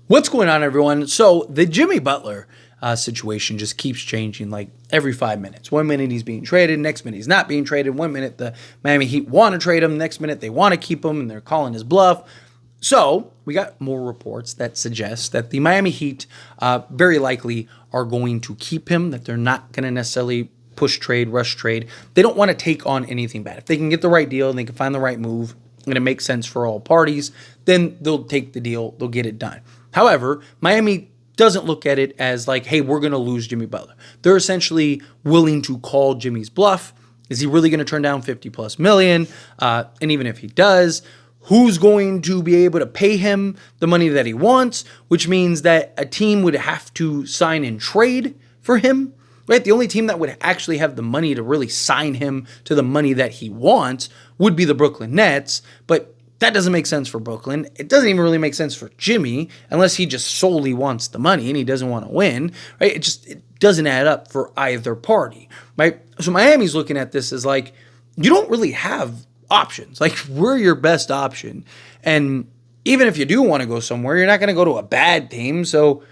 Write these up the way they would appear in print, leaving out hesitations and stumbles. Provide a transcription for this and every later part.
What's going on, everyone? So the Jimmy Butler situation just keeps changing like every 5 minutes. 1 minute he's being traded, next minute he's not being traded. 1 minute the Miami Heat want to trade him, next minute they want to keep him and they're calling his bluff. So we got more reports that suggest that the Miami Heat very likely are going to keep him, that they're not going to necessarily push trade, rush trade. They don't want to take on anything bad. If they can get the right deal and they can find the right move and it makes sense for all parties, then they'll take the deal, they'll get it done. However, Miami doesn't look at it as like, hey, we're going to lose Jimmy Butler. They're essentially willing to call Jimmy's bluff. Is he really going to turn down 50 plus million? And even if he does, who's going to be able to pay him the money that he wants? Which means that a team would have to sign and trade for him, right? The only team that would actually have the money to really sign him to the money that he wants would be the Brooklyn Nets. But that doesn't make sense for Brooklyn. It doesn't even really make sense for Jimmy unless he just solely wants the money and he doesn't want to win, right? It doesn't add up for either party, right? So Miami's looking at this as like, you don't really have options. Like, we're your best option. And even if you do want to go somewhere, you're not going to go to a bad team. So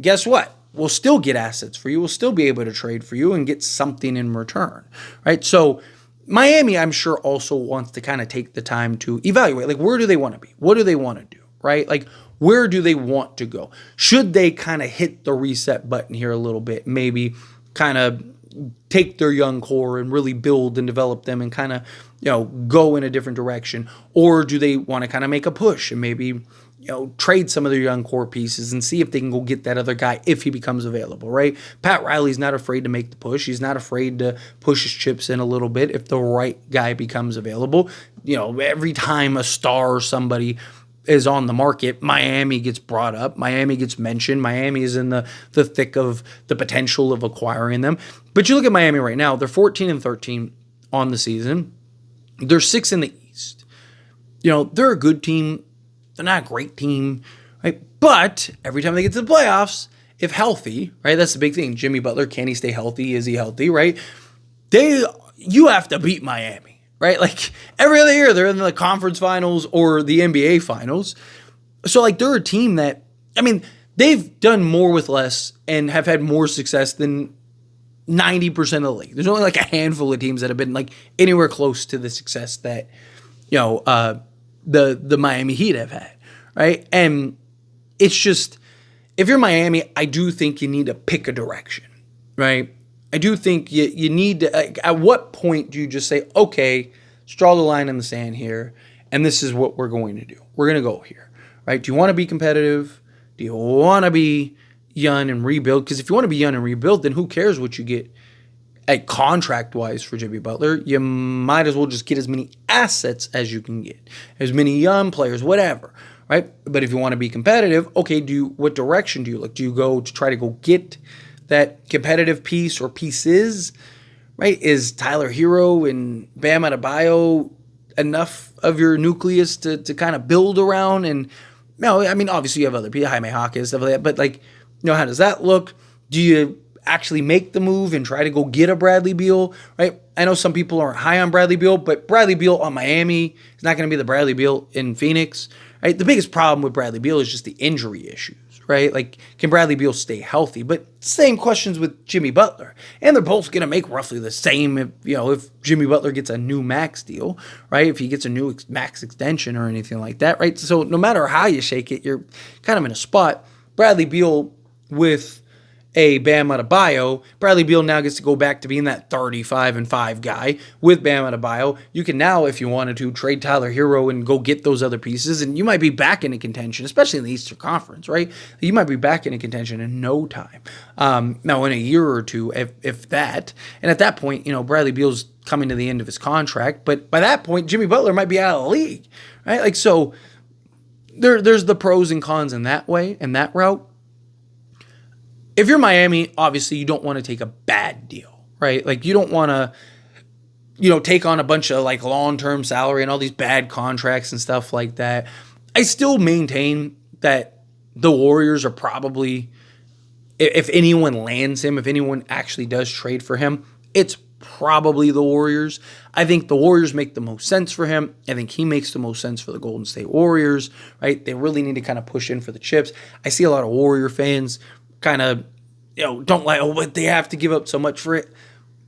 guess what? We'll still get assets for you. We'll still be able to trade for you and get something in return, right? So Miami, I'm sure, also wants to kind of take the time to evaluate, like, where do they want to be? What do they want to do, right? Like, where do they want to go? Should they kind of hit the reset button here a little bit, maybe kind of take their young core and really build and develop them and kind of, go in a different direction? Or do they want to kind of make a push and maybe, trade some of their young core pieces and see if they can go get that other guy if he becomes available, right? Pat Riley's not afraid to make the push. He's not afraid to push his chips in a little bit if the right guy becomes available. Every time a star or somebody is on the market, Miami gets brought up. Miami gets mentioned. Miami is in the thick of the potential of acquiring them. But you look at Miami right now, they're 14-13 on the season. They're 6th in the East. They're a good team. They're not a great team, right? But every time they get to the playoffs, if healthy, right? That's the big thing. Jimmy Butler, can he stay healthy? Is he healthy, right? You have to beat Miami, right? Like, every other year, they're in the conference finals or the NBA finals. So, like, they're a team that, they've done more with less and have had more success than 90% of the league. There's only like a handful of teams that have been like anywhere close to the success that, the Miami Heat have had, right? And it's just, if you're Miami, I do think you need to pick a direction, right? I do think you need to, at what point do you just say, okay, let's draw the line in the sand here, and this is what we're going to do. We're going to go here, right? Do you want to be competitive? Do you want to be young and rebuild? Because if you want to be young and rebuild, then who cares what you get at contract-wise for Jimmy Butler? You might as well just get as many assets as you can get, as many young players, whatever, right? But if you want to be competitive, okay, what direction do you look? Do you go to try to go get that competitive piece or pieces, right? Is Tyler Hero and Bam Adebayo enough of your nucleus to kind of build around? And no, obviously you have other people, Jaime Jaquez, stuff like that, but like, how does that look? Do you actually make the move and try to go get a Bradley Beal, right? I know some people aren't high on Bradley Beal, but Bradley Beal on Miami is not going to be the Bradley Beal in Phoenix, right? The biggest problem with Bradley Beal is just the injury issues, right? Like, can Bradley Beal stay healthy? But same questions with Jimmy Butler. And they're both going to make roughly the same if Jimmy Butler gets a new max deal, right? If he gets a new max extension or anything like that, right? So no matter how you shake it, you're kind of in a spot. Bradley Beal with a Bam Adebayo, Bradley Beal now gets to go back to being that 35-5 guy with Bam Adebayo. You can now, if you wanted to, trade Tyler Hero and go get those other pieces, and you might be back in a contention, especially in the Eastern Conference, right? You might be back in a contention in no time. Now, in a year or two, if that, and at that point, Bradley Beal's coming to the end of his contract, but by that point, Jimmy Butler might be out of the league, right? Like, so there's the pros and cons in that way, in that route. If you're Miami, obviously you don't want to take a bad deal, right? Like, you don't want to, take on a bunch of like long-term salary and all these bad contracts and stuff like that. I still maintain that the Warriors are probably, if anyone lands him, if anyone actually does trade for him, it's probably the Warriors. I think the Warriors make the most sense for him. I think he makes the most sense for the Golden State Warriors, right? They really need to kind of push in for the chips. I see a lot of Warrior fans kind of, don't like, but they have to give up so much for it.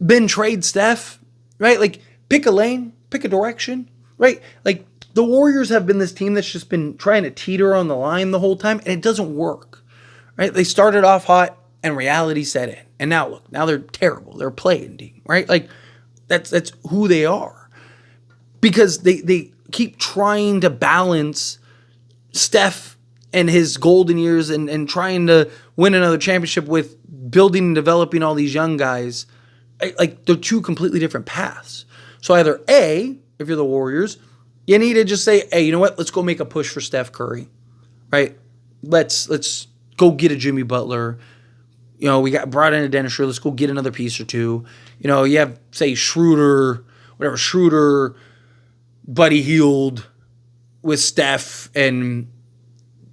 Then trade Steph, right? Like, pick a lane, pick a direction, right? Like, the Warriors have been this team that's just been trying to teeter on the line the whole time, and it doesn't work, right? They started off hot, and reality set in. And now look, now they're terrible. They're a playing team, right? Like, that's who they are. Because they keep trying to balance Steph and his golden years and trying to win another championship with building and developing all these young guys. Like, they're two completely different paths. So either A, if you're the Warriors, you need to just say, hey, you know what? Let's go make a push for Steph Curry, right? Let's go get a Jimmy Butler. We got brought in a Dennis Schroeder. Let's go get another piece or two. You have, say, Schroeder, Buddy Hield with Steph and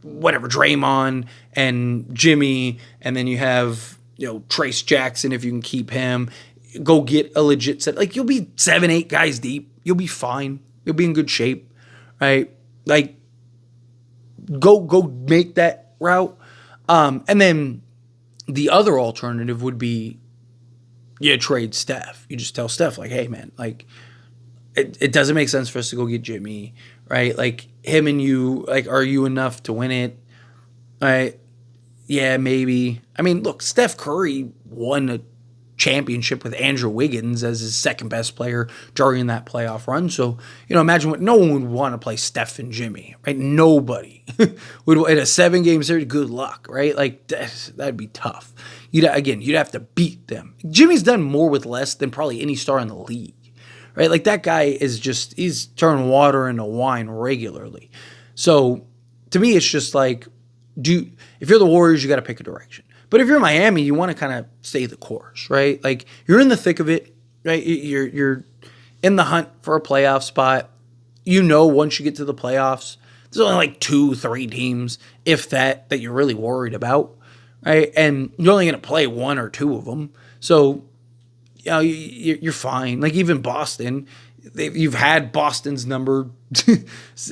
whatever, Draymond and Jimmy. And then you have, Trace Jackson if you can keep him. Go get a legit set. Like, you'll be 7-8 guys deep. You'll be fine. You'll be in good shape, right? Like, go make that route. And then the other alternative would be you trade Steph. You just tell Steph, like, hey, man, like, it doesn't make sense for us to go get Jimmy, right? Like, him and you, like, are you enough to win it? Right? Yeah, maybe. I mean, look, Steph Curry won a championship with Andrew Wiggins as his second best player during that playoff run. So, imagine what no one would want to play Steph and Jimmy, right? Nobody would in a 7-game series. Good luck, right? Like, that'd be tough. You'd have to beat them. Jimmy's done more with less than probably any star in the league, right? Like, that guy he's turning water into wine regularly. So to me, it's just like, if you're the Warriors, you got to pick a direction. But if you're Miami, you want to kind of stay the course, right? Like, you're in the thick of it, right? You're in the hunt for a playoff spot. Once you get to the playoffs, there's only like 2-3 teams, if that you're really worried about, right? And you're only going to play 1 or 2 of them. So, you're fine. Like, even Boston, you've had Boston's number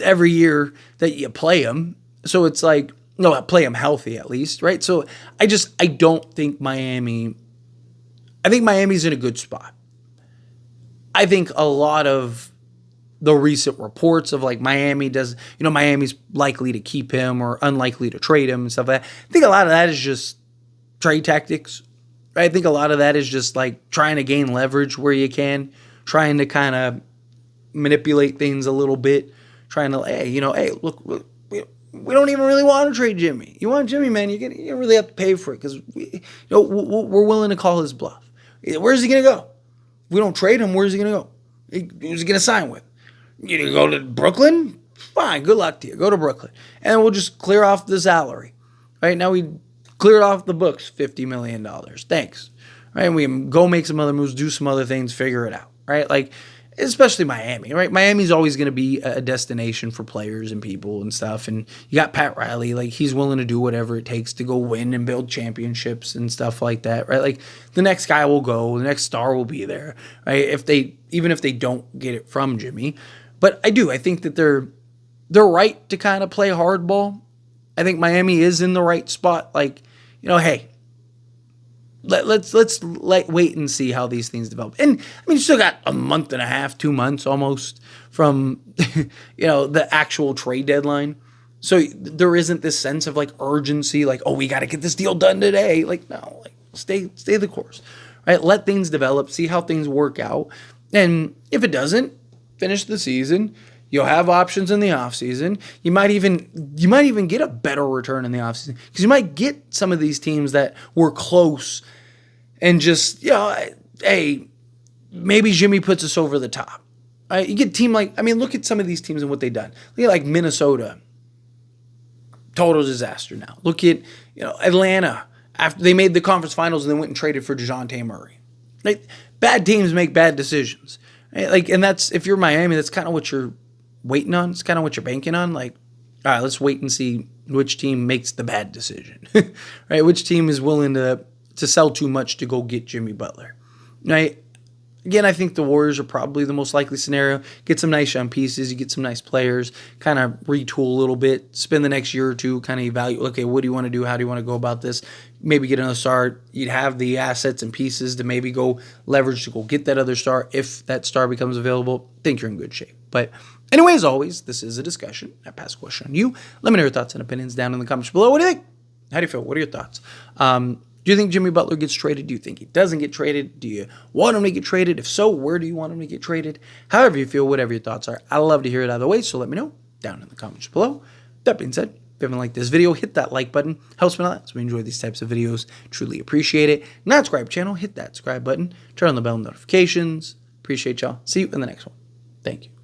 every year that you play them. So it's like, no, play them healthy at least, right? So I don't think Miami's in a good spot. I think a lot of the recent reports of, like, Miami's likely to keep him or unlikely to trade him and stuff like that. I think a lot of that is just trade tactics, right? I think a lot of that is just, like, trying to gain leverage where you can, trying to kind of manipulate things a little bit, trying to, hey, look, we don't even really want to trade Jimmy. You want Jimmy, man, you really have to pay for it because we're willing to call his bluff. Where's he going to go? If we don't trade him, where's he going to go? Who's he going to sign with? You going to go to Brooklyn? Fine, good luck to you. Go to Brooklyn. And then we'll just clear off the salary. Right now we cleared off the books $50 million. Thanks. Right? And we can go make some other moves, do some other things, figure it out. Right? Like, especially Miami, right? Miami's always going to be a destination for players and people and stuff. And you got Pat Riley, like, he's willing to do whatever it takes to go win and build championships and stuff like that, right? Like, the next guy will go, the next star will be there, right? Even if they don't get it from Jimmy. But I think that they're right to kind of play hardball. I think Miami is in the right spot. Like, hey, let's wait and see how these things develop. And I mean, you still got a month and a half, 2 months almost from the actual trade deadline. So there isn't this sense of, like, urgency, like, oh, we got to get this deal done today. Like, no, like, stay the course, right? Let things develop, see how things work out. And if it doesn't, finish the season. You'll have options in the offseason. You might even get a better return in the offseason because you might get some of these teams that were close and just, hey, maybe Jimmy puts us over the top. You get a team look at some of these teams and what they've done. Look at, like, Minnesota. Total disaster now. Look at, Atlanta. After they made the conference finals and then went and traded for DeJounte Murray. Like, bad teams make bad decisions. Right? Like, and that's, if you're Miami, that's kind of what you're waiting on. It's kind of what you're banking on. Like, all right, let's wait and see which team makes the bad decision, right? Which team is willing to sell too much to go get Jimmy Butler, right? Again, I think the Warriors are probably the most likely scenario. Get some nice young pieces, you get some nice players, kind of retool a little bit, spend the next year or two, kind of evaluate, okay, what do you want to do? How do you want to go about this? Maybe get another star. You'd have the assets and pieces to maybe go leverage to go get that other star. If that star becomes available, I think you're in good shape. But anyway, as always, this is a discussion. I pass a question on you. Let me know your thoughts and opinions down in the comments below. What do you think? How do you feel? What are your thoughts? Do you think Jimmy Butler gets traded? Do you think he doesn't get traded? Do you want him to get traded? If so, where do you want him to get traded? However you feel, whatever your thoughts are, I love to hear it either way, so let me know down in the comments below. That being said, if you haven't liked this video, hit that like button. Helps me a lot, so we enjoy these types of videos. Truly appreciate it. Not subscribe to the channel, hit that subscribe button. Turn on the bell notifications. Appreciate y'all. See you in the next one. Thank you.